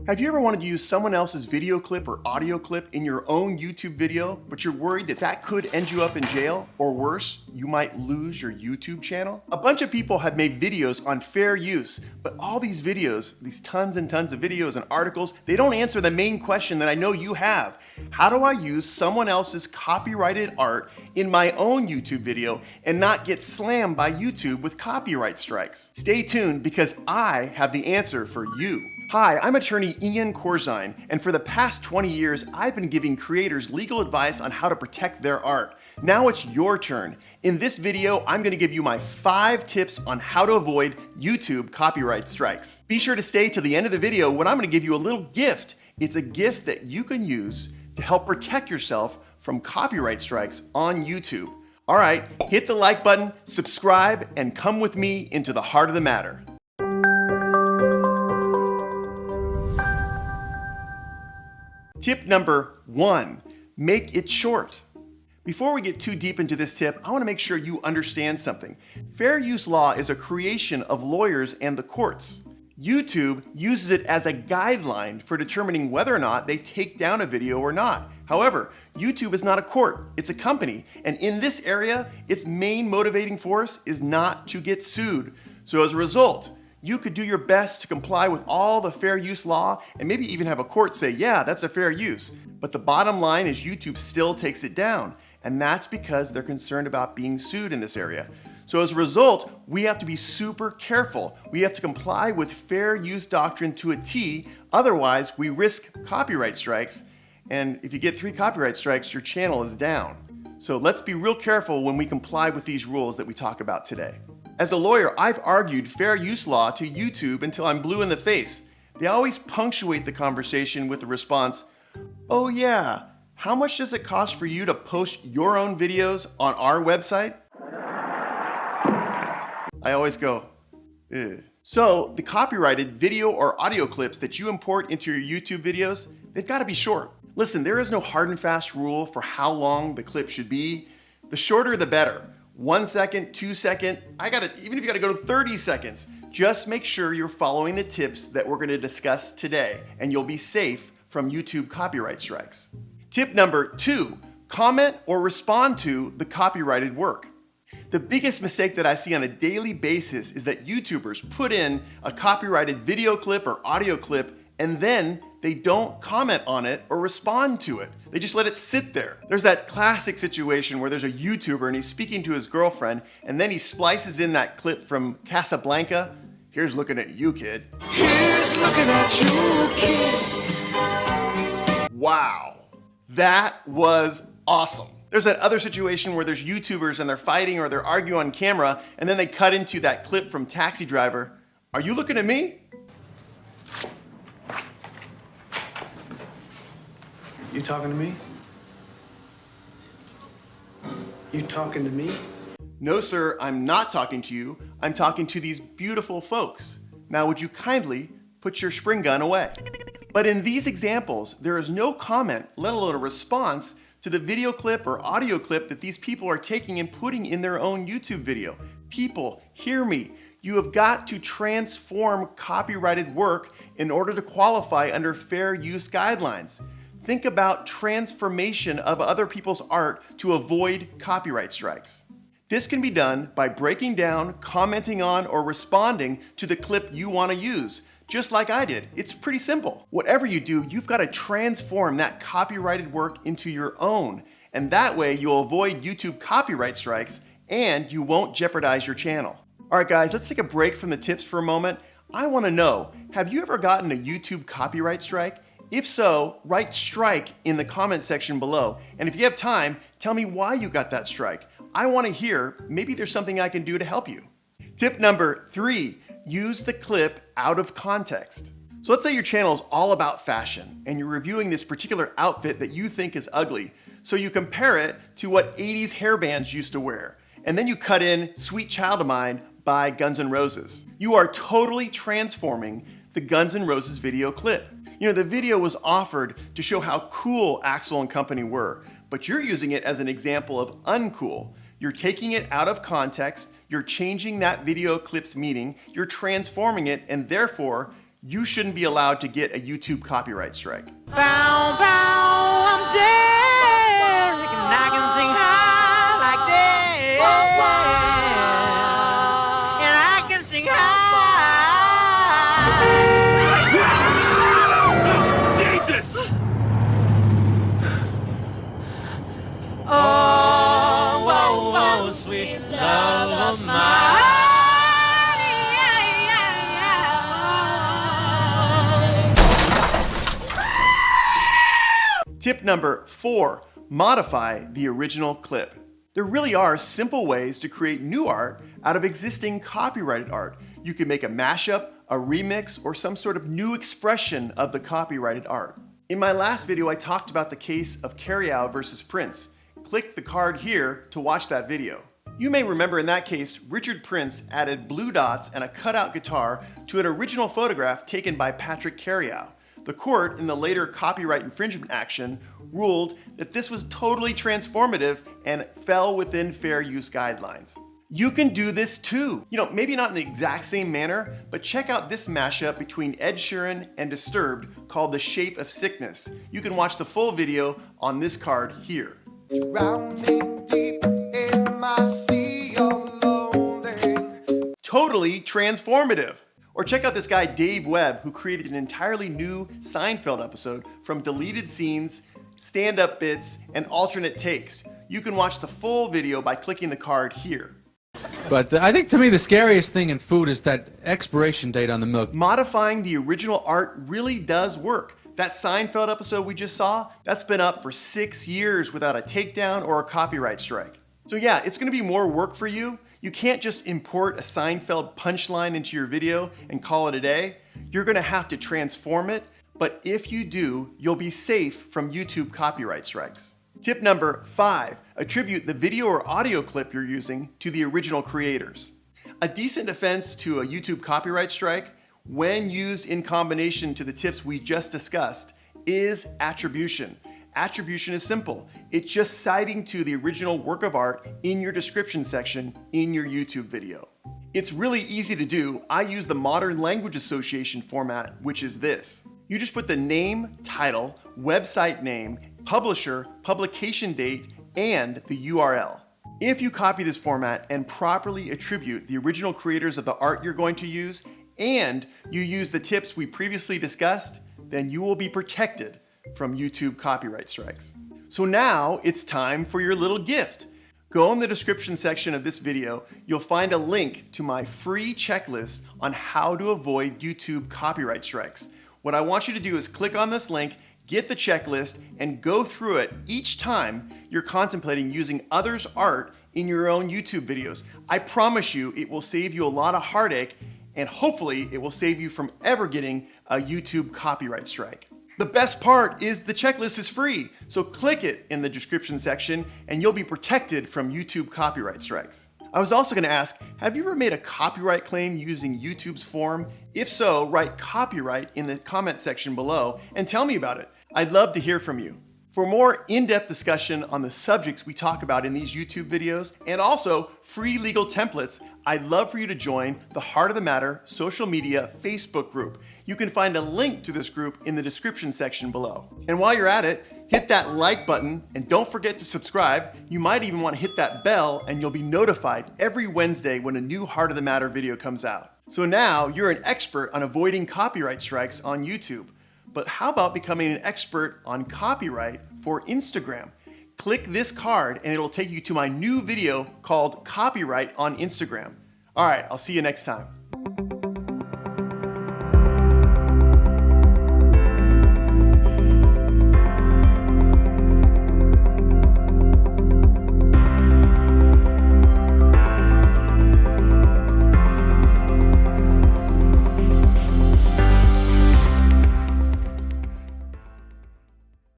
Have you ever wanted to use someone else's video clip or audio clip in your own YouTube video, but you're worried that that could end you up in jail? Or worse, you might lose your YouTube channel? A bunch of people have made videos on fair use, but all these videos, these tons and tons of videos and articles, they don't answer the main question that I know you have. How do I use someone else's copyrighted art in my own YouTube video and not get slammed by YouTube with copyright strikes? Stay tuned because I have the answer for you. Hi, I'm attorney Ian Corzine, and for the past 20 years, I've been giving creators legal advice on how to protect their art. Now it's your turn. In this video, I'm going to give you my 5 tips on how to avoid YouTube copyright strikes. Be sure to stay to the end of the video when I'm going to give you a little gift. It's a gift that you can use to help protect yourself from copyright strikes on YouTube. All right, hit the like button, subscribe, and come with me into the heart of the matter. Tip number 1, make it short. Before we get too deep into this tip, I want to make sure you understand something. Fair use law is a creation of lawyers and the courts. YouTube uses it as a guideline for determining whether or not they take down a video or not. However, YouTube is not a court, it's a company, and in this area, its main motivating force is not to get sued. So as a result, you could do your best to comply with all the fair use law and maybe even have a court say, yeah, that's a fair use. But the bottom line is YouTube still takes it down. And that's because they're concerned about being sued in this area. So as a result, we have to be super careful. We have to comply with fair use doctrine to a T. Otherwise, we risk copyright strikes. And if you get 3 copyright strikes, your channel is down. So let's be real careful when we comply with these rules that we talk about today. As a lawyer, I've argued fair use law to YouTube until I'm blue in the face. They always punctuate the conversation with the response, oh yeah, how much does it cost for you to post your own videos on our website? I always go, ugh. So the copyrighted video or audio clips that you import into your YouTube videos, they've got to be short. Listen, there is no hard and fast rule for how long the clip should be. The shorter, the better. 1 second, 2 second, even if you gotta go to 30 seconds, just make sure you're following the tips that we're gonna discuss today, and you'll be safe from YouTube copyright strikes. Tip number 2, comment or respond to the copyrighted work. The biggest mistake that I see on a daily basis is that YouTubers put in a copyrighted video clip or audio clip and then they don't comment on it or respond to it. They just let it sit there. There's that classic situation where there's a YouTuber and he's speaking to his girlfriend and then he splices in that clip from Casablanca. Here's looking at you, kid. Here's looking at you, kid. Wow, that was awesome. There's that other situation where there's YouTubers and they're fighting or they're arguing on camera and then they cut into that clip from Taxi Driver. Are you looking at me? You talking to me? You talking to me? No, sir, I'm not talking to you. I'm talking to these beautiful folks. Now, would you kindly put your spring gun away? But in these examples, there is no comment, let alone a response, to the video clip or audio clip that these people are taking and putting in their own YouTube video. People, hear me. You have got to transform copyrighted work in order to qualify under fair use guidelines. Think about transformation of other people's art to avoid copyright strikes. This can be done by breaking down, commenting on, or responding to the clip you want to use, just like I did. It's pretty simple. Whatever you do, you've got to transform that copyrighted work into your own, and that way you'll avoid YouTube copyright strikes and you won't jeopardize your channel. All right, guys, let's take a break from the tips for a moment. I want to know, have you ever gotten a YouTube copyright strike? If so, write strike in the comment section below. And if you have time, tell me why you got that strike. I want to hear, maybe there's something I can do to help you. Tip number 3, use the clip out of context. So let's say your channel is all about fashion and you're reviewing this particular outfit that you think is ugly. So you compare it to what 80s hair bands used to wear. And then you cut in Sweet Child of Mine by Guns N' Roses. You are totally transforming the Guns N' Roses video clip. You know, the video was offered to show how cool Axl and company were, but you're using it as an example of uncool. You're taking it out of context, you're changing that video clip's meaning, you're transforming it, and therefore you shouldn't be allowed to get a YouTube copyright strike. Bow, bow, I'm Derek, and I can sing high like this. And I can sing high. Jesus! Oh, whoa, whoa, sweet love of mine. Tip number 4, modify the original clip. There really are simple ways to create new art out of existing copyrighted art. You can make a mashup, a remix, or some sort of new expression of the copyrighted art. In my last video, I talked about the case of Carryout versus Prince. Click the card here to watch that video. You may remember in that case, Richard Prince added blue dots and a cutout guitar to an original photograph taken by Patrick Carryout. The court, in the later copyright infringement action, ruled that this was totally transformative and fell within fair use guidelines. You can do this too. Maybe not in the exact same manner, but check out this mashup between Ed Sheeran and Disturbed called The Shape of Sickness. You can watch the full video on this card here. Drowning deep in my sea of loathing. Totally transformative. Or check out this guy Dave Webb, who created an entirely new Seinfeld episode from deleted scenes, stand-up bits, and alternate takes. You can watch the full video by clicking the card here. But I think to me the scariest thing in food is that expiration date on the milk. Modifying the original art really does work. That Seinfeld episode we just saw, that's been up for 6 years without a takedown or a copyright strike. So yeah, it's gonna be more work for you. You can't just import a Seinfeld punchline into your video and call it a day. You're gonna have to transform it, but if you do, you'll be safe from YouTube copyright strikes. Tip number 5, attribute the video or audio clip you're using to the original creators. A decent defense to a YouTube copyright strike, when used in combination to the tips we just discussed, is attribution. Attribution is simple. It's just citing to the original work of art in your description section in your YouTube video. It's really easy to do. I use the Modern Language Association format, which is this. You just put the name, title, website name, publisher, publication date, and the URL. If you copy this format and properly attribute the original creators of the art you're going to use, and you use the tips we previously discussed, then you will be protected from YouTube copyright strikes. So now it's time for your little gift. Go in the description section of this video, you'll find a link to my free checklist on how to avoid YouTube copyright strikes. What I want you to do is click on this link, get the checklist, and go through it each time you're contemplating using others' art in your own YouTube videos. I promise you it will save you a lot of heartache, and hopefully it will save you from ever getting a YouTube copyright strike. The best part is the checklist is free, so click it in the description section and you'll be protected from YouTube copyright strikes. I was also gonna ask, have you ever made a copyright claim using YouTube's form? If so, write copyright in the comment section below and tell me about it. I'd love to hear from you. For more in-depth discussion on the subjects we talk about in these YouTube videos, and also free legal templates, I'd love for you to join the Heart of the Matter social media Facebook group. You can find a link to this group in the description section below. And while you're at it, hit that like button and don't forget to subscribe. You might even want to hit that bell and you'll be notified every Wednesday when a new Heart of the Matter video comes out. So now you're an expert on avoiding copyright strikes on YouTube. But how about becoming an expert on copyright for Instagram? Click this card and it'll take you to my new video called Copyright on Instagram. All right, I'll see you next time.